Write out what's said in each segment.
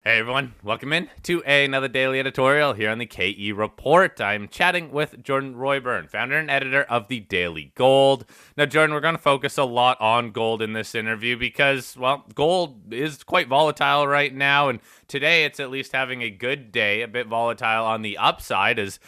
Hey everyone, welcome in to another daily editorial here on the KE Report. I'm chatting with Jordan Roy-Byrne, founder and editor of The Daily Gold. Now, Jordan, we're going to focus a lot on gold in this interview because, well, gold is quite volatile right now, and today it's at least having a good day, a bit volatile on the upside as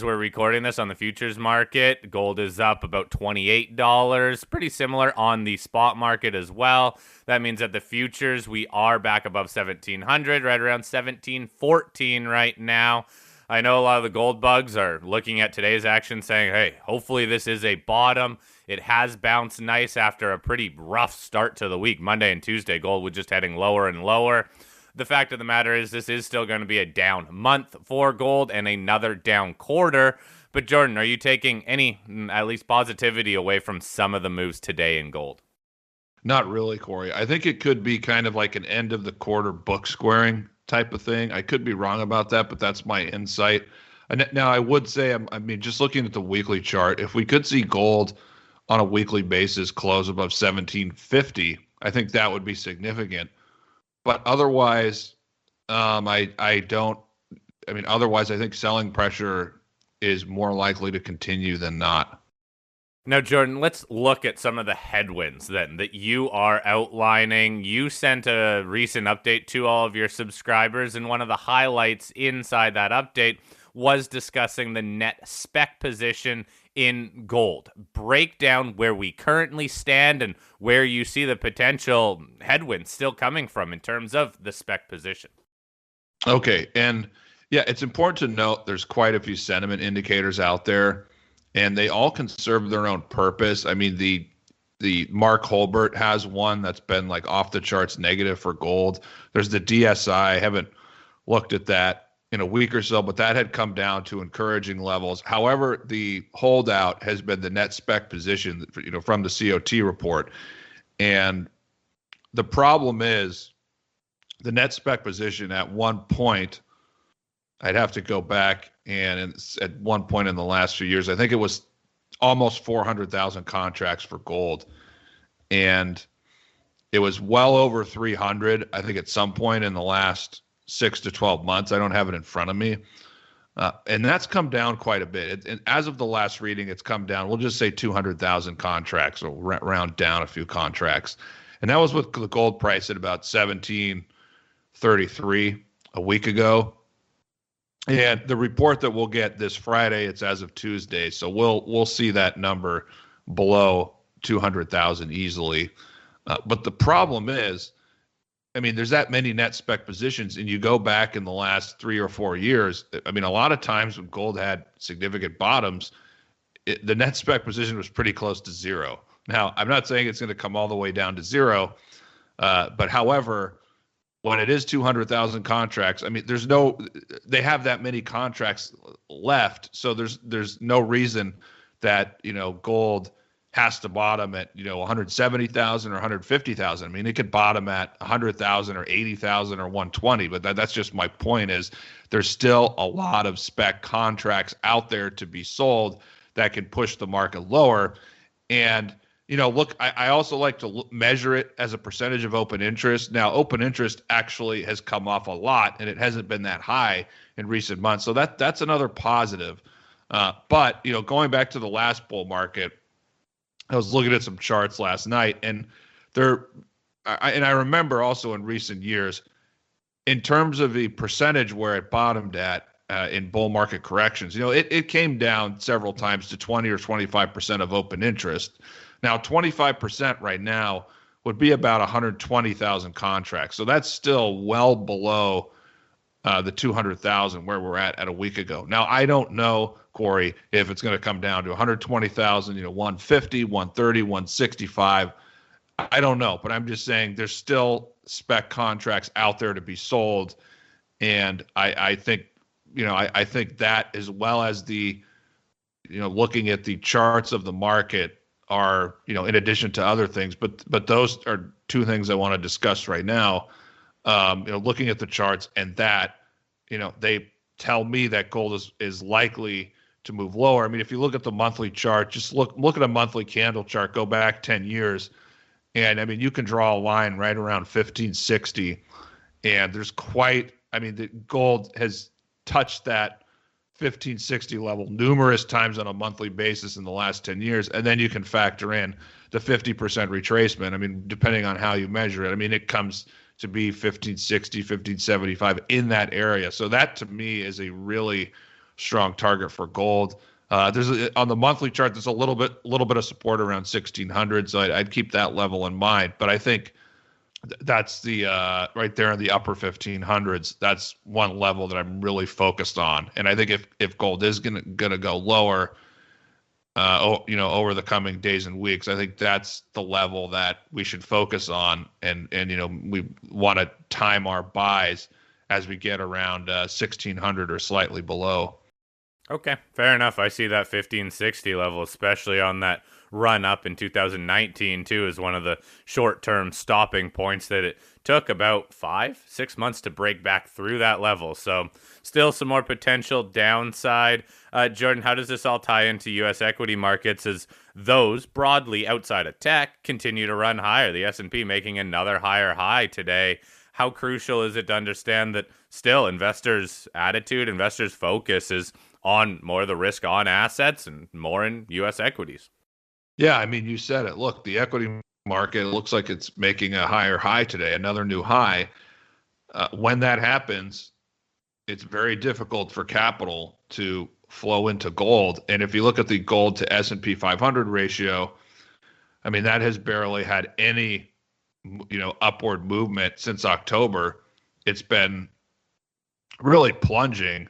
we're recording this on the futures market. Gold is up about $28, pretty similar on the spot market as well. That means that the futures, we are back above 1700, right around 1714 right now. I know a lot of the gold bugs are looking at today's action saying, hey, hopefully this is a bottom. It has bounced nice after a pretty rough start to the week. Monday and Tuesday, gold was just heading lower and lower. The fact of the matter is this is still going to be a down month for gold and another down quarter. But Jordan, are you taking any, at least positivity away from some of the moves today in gold? Not really, Corey. I think it could be kind of like an end of the quarter book squaring type of thing. I could be wrong about that, but that's my insight. And now I would say, just looking at the weekly chart, if we could see gold on a weekly basis close above 1750, I think that would be significant. But otherwise, I don't. Otherwise, I think selling pressure is more likely to continue than not. Now, Jordan, let's look at some of the headwinds then that you are outlining. You sent a recent update to all of your subscribers, and one of the highlights inside that update was discussing the net spec position in gold. Break down where we currently stand and where you see the potential headwinds still coming from in terms of the spec position. Okay, and yeah, it's important to note there's quite a few sentiment indicators out there, and they all can serve their own purpose. I mean, the Mark Holbert has one that's been like off the charts negative for gold. There's the DSI. I haven't looked at that in a week or so, but that had come down to encouraging levels. However, the holdout has been the net spec position, from the COT report. And the problem is the net spec position at one point, I'd have to go back, and at one point in the last few years, I think it was almost 400,000 contracts for gold. And it was well over 300, I think, at some point in the last 6 to 12 months. I don't have it in front of me. And that's come down quite a bit. And as of the last reading, it's come down. We'll just say 200,000 contracts, or round down a few contracts. And that was with the gold price at about 1733 a week ago. And the report that we'll get this Friday, it's as of Tuesday, so we'll see that number below 200,000 easily. But the problem is, there's that many net spec positions, and you go back in the last 3 or 4 years. A lot of times when gold had significant bottoms, the net spec position was pretty close to zero. Now, I'm not saying it's going to come all the way down to zero, but however, when it is 200,000 contracts, they have that many contracts left. So there's no reason that, gold has to bottom at, 170,000 or 150,000. It could bottom at 100,000 or 80,000 or 120, but that's just my point is there's still a lot of spec contracts out there to be sold that can push the market lower. And look, I also like to measure it as a percentage of open interest. Now, open interest actually has come off a lot, and it hasn't been that high in recent months. So that's another positive. But going back to the last bull market, I was looking at some charts last night, and I remember also in recent years, in terms of the percentage where it bottomed at in bull market corrections, it came down several times to 20 or 25% of open interest. Now, 25% right now would be about 120,000 contracts. So that's still well below the 200,000 where we're at a week ago. Now, I don't know, Corey, if it's going to come down to 120,000, 150, 130, 165. I don't know, but I'm just saying there's still spec contracts out there to be sold. And I think, I think that, as well as the, looking at the charts of the market, are, in addition to other things, but those are two things I want to discuss right now. Looking at the charts, and that, they tell me that gold is likely to move lower. If you look at the monthly chart, just look at a monthly candle chart, go back 10 years, and you can draw a line right around 1560, And there's the gold has touched that 1560 level numerous times on a monthly basis in the last 10 years. And then you can factor in the 50% retracement. I mean, depending on how you measure it, I mean, it comes to be 1560, 1575 in that area. So that to me is a really strong target for gold. On the monthly chart, there's a little bit of support around 1600. So I'd keep that level in mind. But I think that's the right there in the upper 1500s. That's one level that I'm really focused on. And I think if gold is gonna go lower, over the coming days and weeks, I think that's the level that we should focus on. And we want to time our buys as we get around 1600 or slightly below. Okay, fair enough. I see that 1560 level, especially on that run up in 2019 too, is one of the short-term stopping points that it took about 5-6 months to break back through that level. So still some more potential downside. Jordan, how does this all tie into U.S. equity markets as those broadly outside of tech continue to run higher? The S&P making another higher high today. How crucial is it to understand that still investors' attitude, investors' focus is on more of the risk on assets and more in U.S. equities? Yeah, I mean, you said it. Look, the equity market looks like it's making a higher high today, another new high. When that happens, it's very difficult for capital to flow into gold. And if you look at the gold to S&P 500 ratio, I mean, that has barely had any, upward movement since October. It's been really plunging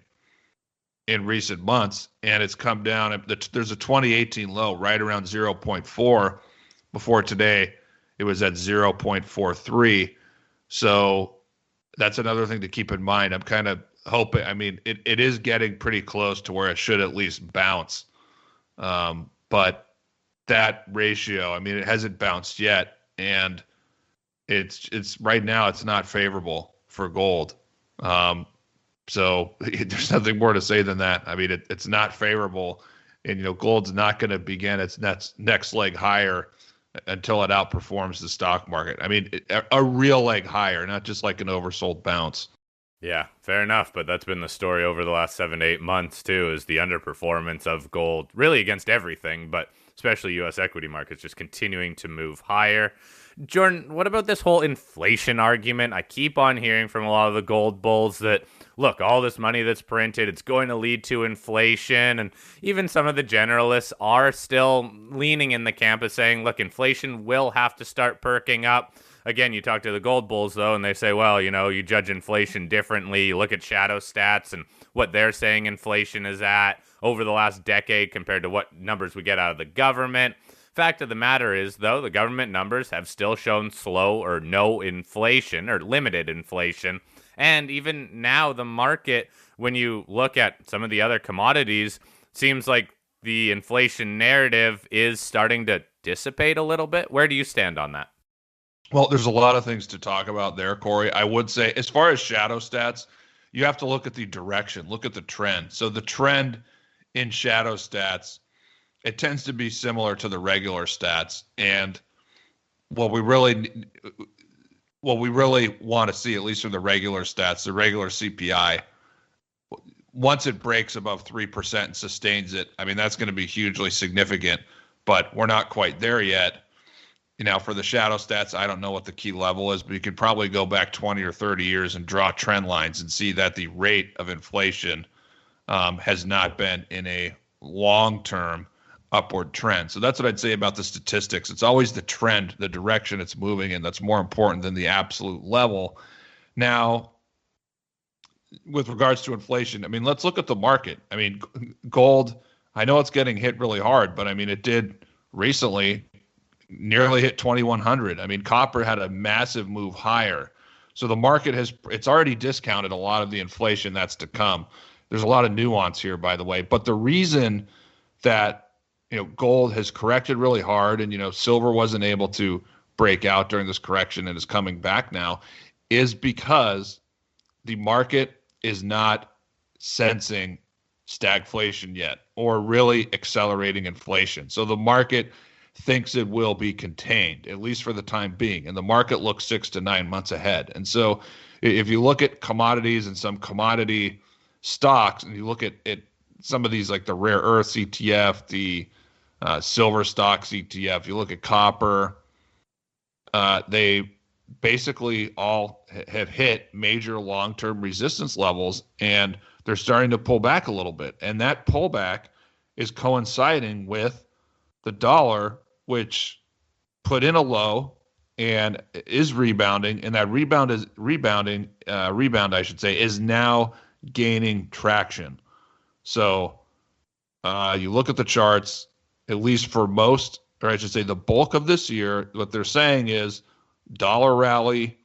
in recent months, and it's come down. There's a 2018 low right around 0.4. Before today, it was at 0.43. So that's another thing to keep in mind. I'm kind of hoping, I mean, it is getting pretty close to where it should at least bounce. But that ratio, I mean, it hasn't bounced yet, and it's right now it's not favorable for gold. So there's nothing more to say than that. I mean, it's not favorable, and gold's not going to begin its next leg higher until it outperforms the stock market. I mean, a real leg higher, not just like an oversold bounce. Yeah, fair enough. But that's been the story over the last 7 to 8 months too, is the underperformance of gold, really against everything, but especially U.S. equity markets just continuing to move higher. Jordan, what about this whole inflation argument? I keep on hearing from a lot of the gold bulls that, look, all this money that's printed, it's going to lead to inflation. And even some of the generalists are still leaning in the camp of saying, look, inflation will have to start perking up. Again, you talk to the gold bulls, though, and they say, well, you judge inflation differently. You look at Shadowstats and what they're saying inflation is at over the last decade compared to what numbers we get out of the government. Fact of the matter is, though, the government numbers have still shown slow or no inflation or limited inflation. And even now, the market, when you look at some of the other commodities, seems like the inflation narrative is starting to dissipate a little bit. Where do you stand on that? Well, there's a lot of things to talk about there, Corey. I would say, as far as Shadowstats, you have to look at the direction, look at the trend. So the trend in Shadowstats, it tends to be similar to the regular stats. And what we really want to see, at least from the regular stats, the regular CPI, once it breaks above 3% and sustains it, I mean, that's going to be hugely significant, but we're not quite there yet. For the shadow stats, I don't know what the key level is, but you could probably go back 20 or 30 years and draw trend lines and see that the rate of inflation has not been in a long-term upward trend. So that's what I'd say about the statistics. It's always the trend, the direction it's moving in, that's more important than the absolute level. Now, with regards to inflation, I mean, let's look at the market. I mean, gold, I know it's getting hit really hard, but I mean, it did recently nearly hit 2,100. I mean, copper had a massive move higher. So the market it's already discounted a lot of the inflation that's to come. There's a lot of nuance here, by the way. But the reason that, gold has corrected really hard and, silver wasn't able to break out during this correction and is coming back now is because the market is not sensing stagflation yet or really accelerating inflation. So the market thinks it will be contained, at least for the time being. And the market looks 6 to 9 months ahead. And so if you look at commodities and some commodity stocks, and you look at some of these like the rare earths ETF, the silver stocks ETF, you look at copper, they basically all have hit major long-term resistance levels, and they're starting to pull back a little bit. And that pullback is coinciding with the dollar, which put in a low and is rebounding, and that rebound, I should say, is now gaining traction. So you look at the charts, at least for most, or I should say the bulk of this year, what they're saying is dollar rally,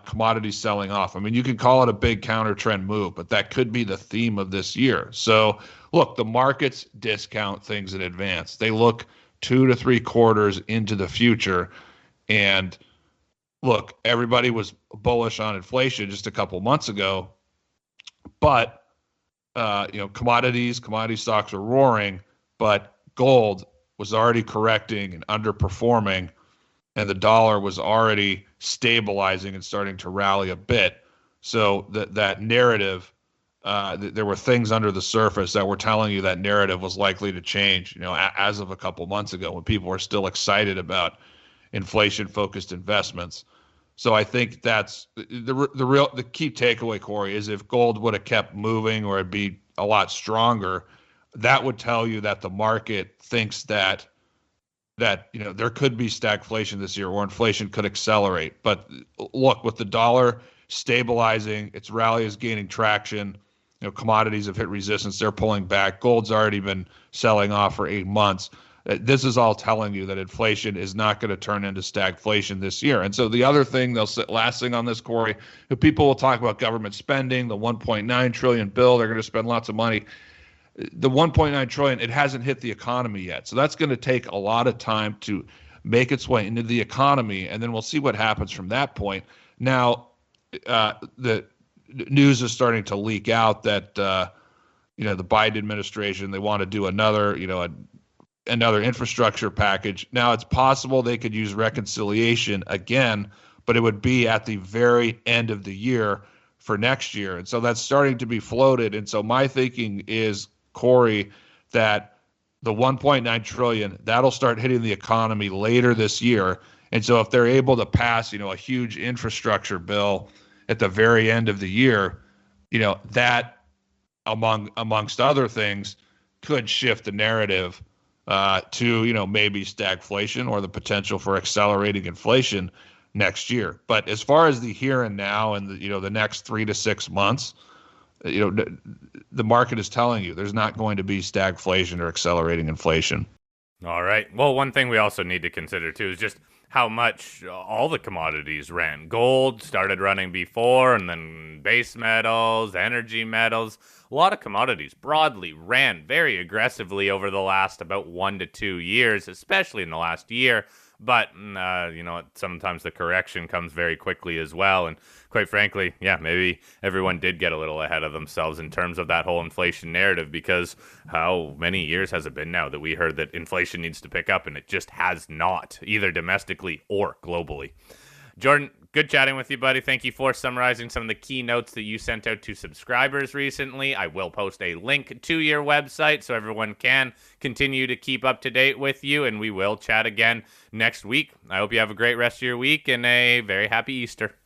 commodities selling off. I mean, you can call it a big counter trend move, but that could be the theme of this year. So look, the markets discount things in advance. They look 2 to 3 quarters into the future. And look, everybody was bullish on inflation just a couple months ago, but commodity stocks are roaring, but gold was already correcting and underperforming, and the dollar was already stabilizing and starting to rally a bit. So that narrative, there were things under the surface that were telling you that narrative was likely to change, as of a couple months ago when people were still excited about inflation-focused investments. So I think that's the key takeaway, Corey, is if gold would have kept moving or it'd be a lot stronger, that would tell you that the market thinks that there could be stagflation this year or inflation could accelerate. But look, with the dollar stabilizing, its rally is gaining traction. Commodities have hit resistance. They're pulling back. Gold's already been selling off for 8 months. This is all telling you that inflation is not going to turn into stagflation this year. And so the other thing, last thing on this, Corey, people will talk about government spending, the 1.9 trillion bill. They're going to spend lots of money. The 1.9 trillion, it hasn't hit the economy yet. So that's going to take a lot of time to make its way into the economy. And then we'll see what happens from that point. Now, the news is starting to leak out that, the Biden administration, they want to do another infrastructure package. Now, it's possible they could use reconciliation again, but it would be at the very end of the year for next year. And so that's starting to be floated. And so my thinking is, Corey, that the 1.9 trillion, that'll start hitting the economy later this year. And so if they're able to pass, a huge infrastructure bill at the very end of the year, that amongst other things could shift the narrative to maybe stagflation or the potential for accelerating inflation next year. But as far as the here and now and the next 3 to 6 months, the market is telling you there's not going to be stagflation or accelerating inflation. All right. Well, one thing we also need to consider too is just how much all the commodities ran. Gold started running before, and then base metals, energy metals. A lot of commodities broadly ran very aggressively over the last about 1 to 2 years, especially in the last year. But, sometimes the correction comes very quickly as well. And quite frankly, maybe everyone did get a little ahead of themselves in terms of that whole inflation narrative, because how many years has it been now that we heard that inflation needs to pick up, and it just has not, either domestically or globally. Jordan, good chatting with you, buddy. Thank you for summarizing some of the key notes that you sent out to subscribers recently. I will post a link to your website so everyone can continue to keep up to date with you, and we will chat again next week. I hope you have a great rest of your week and a very happy Easter.